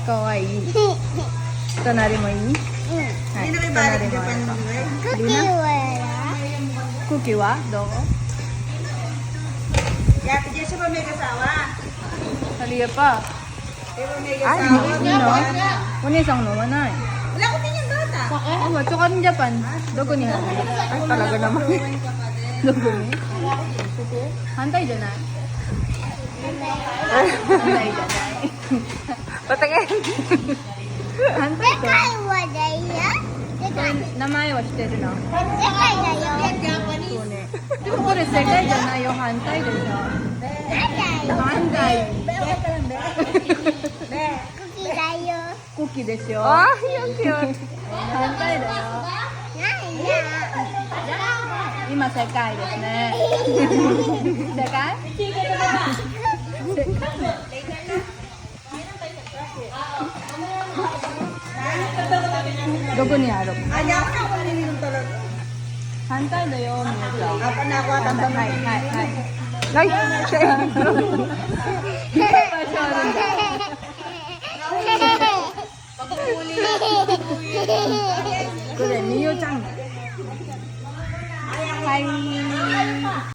かわいい。隣もいい？はい、隣もあるか。クッキーはどうYa, dia siya ba may kasawa? Halika pa. Di ba may Ay, kasawa? no? Kunisang naman ay. Wala ko din yung bata. Oh, matsukan ng Japan. Dogo ni Hanay. Ay, talaga naman. Dogo ni? Hantay dyan ay. Hantay dyan ay. Patingin. Hantay ko. Namae wa shiteru na. そうね。でもこれ世界じゃないよ、反対でしょ。反対。クッキーですよ。あ、よきよ。反対だよ。今世界ですね。世界？どこにある？ Ay, ako na ako naninom talaga. 反対だよ、みゆちゃん。 Apa na ako at ang はいはいはい。はい。これみゆちゃん。はい。